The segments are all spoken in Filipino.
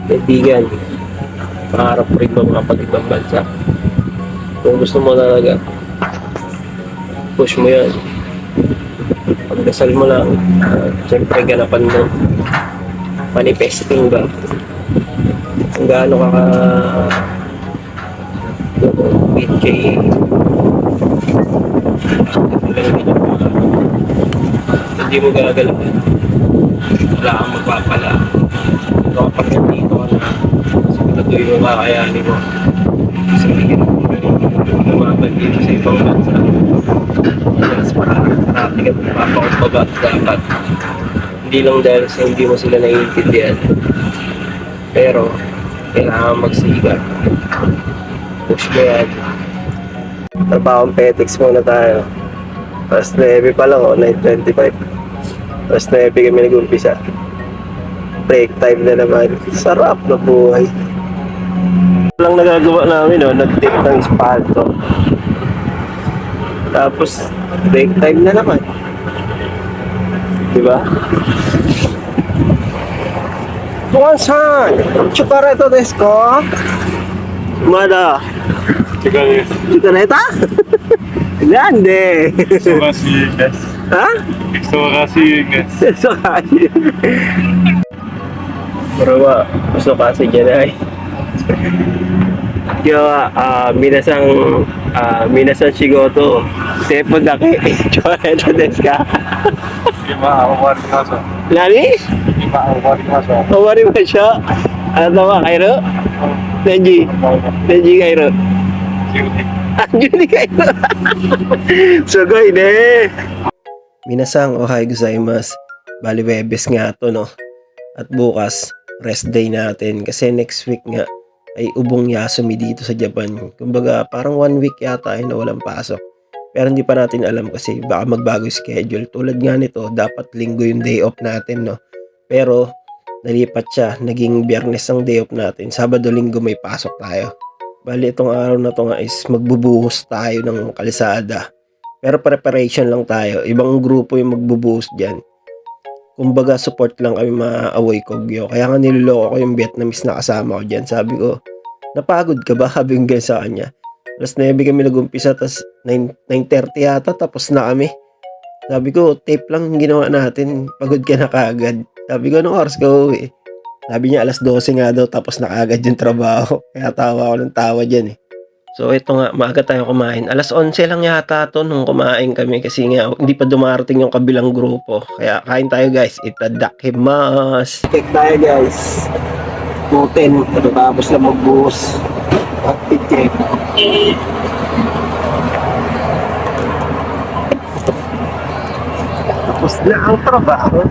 kaibigan, pangarap ko rin makapag-ibang bansa. Kung gusto mo talaga, push mo yan. Pagdasal mo lang, siyempre ganapan mo. Manifesting ba? Kung gaano ka with kay hindi mo gagalawan, wala kang magpapala. So kapag nandito ka na, siguraduhin mo kakayanin mo. Kasi lumaban dito sa ibang bansa. Mas marami ka magpapakumbaba dapat. Hindi lang dahil sa hindi mo sila naiintindihan. Pero kailangan magsigat. Push mo yan. Trabahong petics muna tayo. Alas 9 pa lang, 9:25. Alas 9 kami nag-umpisa. Break time na naman. Sarap na buhay. Lang nagagawa namin, nag-take ng espalto. Tapos, break time na naman. Diba? Tuwan-san! Chukareto desu ka? Mada? Chukareta? Grande! 忙しいです。Ha? 忙しいです。 So kasi. Pero gusto kasi dyan ay. Kaya minasang shigoto. Tepo daki. Choreto desu ka? 今終わりましょう。 Nani? 今終わりましょう。 Owari mo siya? Ano ba, Kairo? Nenji? Nenji Kairo? 12 Kairo? Sugoi ne! Minasang ohayo gozaimasu. Bali Webes nga to, no? At bukas, rest day natin. Kasi next week nga, ay ubong Yasumi dito sa Japan. Kumbaga, parang 1 week yata ay na walang pasok. Pero hindi pa natin alam kasi baka magbago yung schedule. Tulad nga nito, dapat linggo yung day off natin, no? Pero, nalipat siya. Naging Biyernes ang day off natin. Sabado, linggo may pasok tayo. Bali, itong araw na to nga is magbubuhos tayo ng kalisada. Pero preparation lang tayo. Ibang grupo yung magbubuhos dyan. Kumbaga, support lang kami ma-away kogyo. Kaya nga niloloko ko yung Vietnamese na kasama ko dyan. Sabi ko, napagod ka ba? Sabi ko ganyan sa kanya. Alas 9 kami nag-umpisa, tapos 9:30 yata, tapos na kami. Sabi ko, tape lang yung ginawa natin. Pagod ka na kaagad. Sabi ko, anong oras ka uwi? Sabi niya, alas 12 nga daw, tapos na kaagad yung trabaho. Kaya tawa ako ng tawa dyan eh. So ito nga, maaga tayo kumain. Alas 11 lang yata to nung kumain kami kasi nga hindi pa dumarating yung kabilang grupo. Kaya kain tayo guys. Itadakimasu. Check tayo guys. 2:10. Tapos na magbuhos. At check. Tapos na ang trabaho.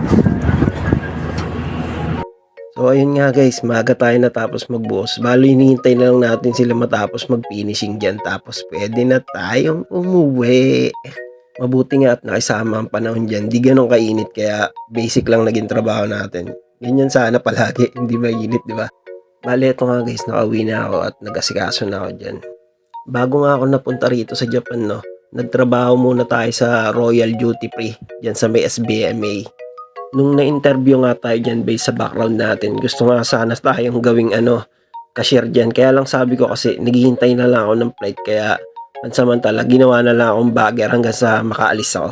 So ayun nga guys, maaga tayo natapos magbuhos. Bali hinihintay na lang natin sila matapos mag-finishing dyan. Tapos pwede na tayong umuwi. Mabuti nga at nakisama ang panahon dyan. Di ganun kainit kaya basic lang naging trabaho natin. Ganyan sana palagi, hindi mainit, di ba? Bali ito nga guys, nakauwi na ako at nag-asikaso na ako dyan. Bago nga ako napunta rito sa Japan, no, nagtrabaho muna tayo sa Royal Duty Free dyan sa may SBMA. Nung na-interview nga tayo dyan based sa background natin, gusto nga sana tayong gawing cashier dyan. Kaya lang sabi ko kasi naghihintay na lang ako ng flight kaya pansamantala ginawa na lang akong bagger hanggang sa makaalis ako.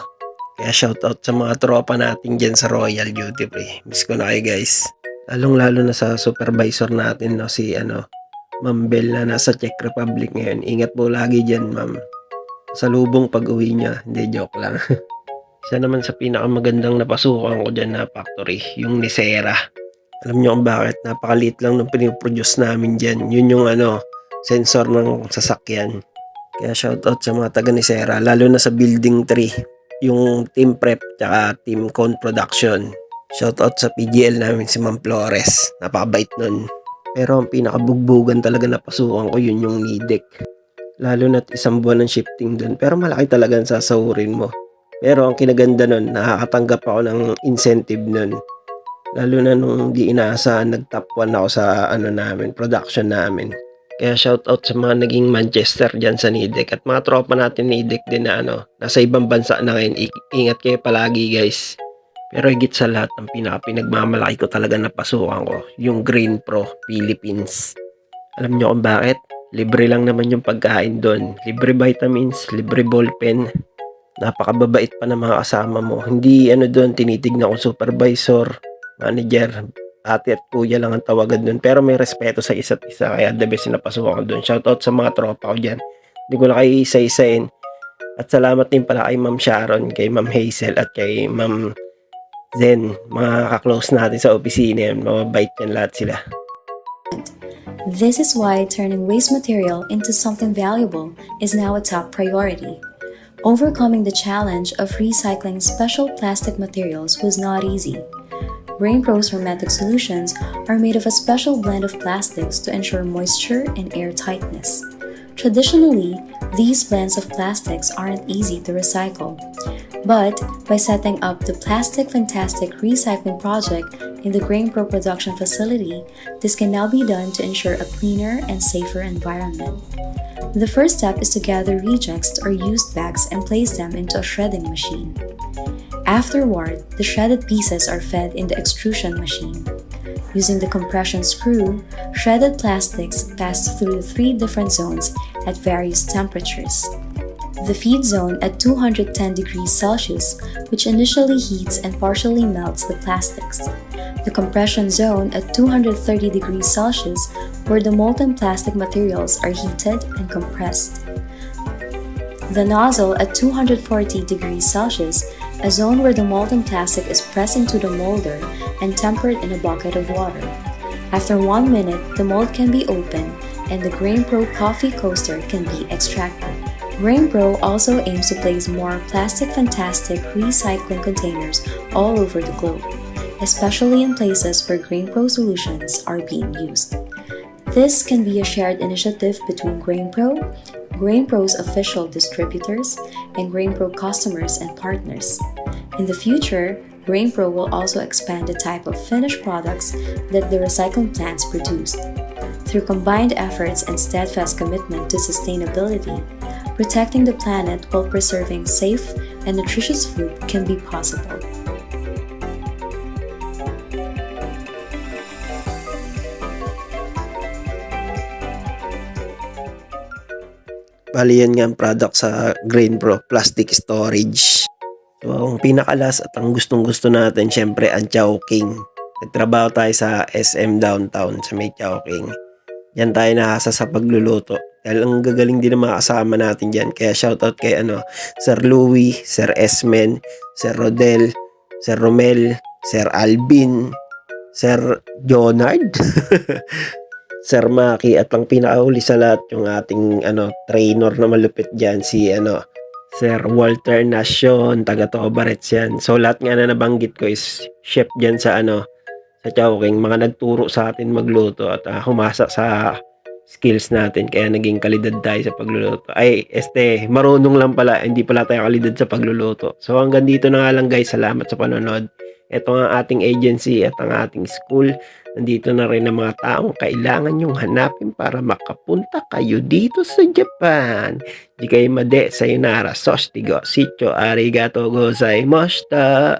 Kaya shoutout sa mga tropa natin dyan sa Royal Duty Free. Miss ko na kayo guys. Lalong lalo na sa supervisor natin, no, si Ma'am Bell na nasa Czech Republic ngayon. Ingat po lagi dyan ma'am. Sa lubong pag uwi niya. Hindi, joke lang. Isa naman sa pinakamagandang napasukan ko dyan na factory, yung Nisera. Alam nyo kung bakit? Napakaliit lang nung piniproduce namin dyan. Yun yung sensor ng sasakyan. Kaya shoutout sa mga taga Nisera, lalo na sa Building 3, yung Team Prep tsaka Team Con Production. Shoutout sa PGL namin si Ma'am Flores. Napakabait nun. Pero ang pinakabugbugan talaga napasukan ko yun yung Nidec. Lalo na't isang buwan ng shifting dun. Pero malaki talaga ang sasahurin mo. Pero ang kinaganda nun, nakakatanggap ako ng incentive nun. Lalo na nung di inaasahan, nag-top 1 ako sa production namin. Kaya shoutout sa mga naging Manchester dyan sa Nidec. At mga tropa natin Nidec din na nasa ibang bansa na ngayon. Ingat kayo palagi guys. Pero higit sa lahat, ang pinagmamalaki ko talaga na pasukan ko, yung Green Pro Philippines. Alam nyo kung bakit? Libre lang naman yung pagkain doon. Libre vitamins, libre ballpen. Napakababait pa ng mga kasama mo. Hindi doon, tinitignan kong supervisor, manager, ate at kuya lang ang tawagan doon. Pero may respeto sa isa't isa, kaya the best na pasukan ko doon. Shoutout sa mga tropa ko dyan. Hindi ko na kayo isa-isain. At salamat din pala kay Ma'am Sharon, kay Ma'am Hazel at kay Ma'am Zen. Mga kaklose natin sa opisina yan. Mababait yan lahat sila. This is why turning waste material into something valuable is now a top priority. Overcoming the challenge of recycling special plastic materials was not easy. GrainPro's hermetic solutions are made of a special blend of plastics to ensure moisture and air tightness. Traditionally, these blends of plastics aren't easy to recycle. But by setting up the Plastic Fantastic Recycling Project in the GrainPro production facility, this can now be done to ensure a cleaner and safer environment. The first step is to gather rejects or used bags and place them into a shredding machine. Afterward, the shredded pieces are fed in the extrusion machine. Using the compression screw, shredded plastics pass through 3 different zones at various temperatures. The feed zone at 210 degrees Celsius, which initially heats and partially melts the plastics. The compression zone at 230 degrees Celsius, where the molten plastic materials are heated and compressed. The nozzle at 240 degrees Celsius, a zone where the molten plastic is pressed into the molder and tempered in a bucket of water. After 1 minute, the mold can be opened and the GrainPro coffee coaster can be extracted. GrainPro also aims to place more Plastic Fantastic recycling containers all over the globe, especially in places where GrainPro solutions are being used. This can be a shared initiative between GrainPro, GrainPro's official distributors, and GrainPro customers and partners. In the future, GrainPro will also expand the type of finished products that the recycling plants produce. Through combined efforts and steadfast commitment to sustainability, protecting the planet while preserving safe and nutritious food can be possible. Bali yan nga ang product sa GrainPro, plastic storage. So, ang pinakalas at ang gustong-gusto natin, syempre, ang Chowking. Nagtrabaho tayo sa SM Downtown, sa may Chowking. Yan tayo nahasa sa pagluluto. Dahil ang gagaling din ng mga kasama natin dyan. Kaya shoutout kay Sir Louie, Sir Esmen, Sir Rodel, Sir Romel, Sir Alvin, Sir Jonard, Sir Maki, at ang pinakauli sa lahat yung ating trainer na malupit dyan, si Sir Walter Nacion, taga Tobarets yan. So lahat nga na nabanggit ko is chef dyan sa sa Chowking, mga nagturo sa atin magluto at humasa sa skills natin, kaya naging kalidad tayo sa pagluluto. Ay, marunong lang pala, hindi pala tayo kalidad sa pagluluto. So hanggang dito na nga lang guys, salamat sa panonood. Ito ang ating agency at ang ating school. Nandito na rin ang mga taong kailangan nyong hanapin para makapunta kayo dito sa Japan. Di kayo made, sayonara, sostigo, sityo, arigato gozaimashita.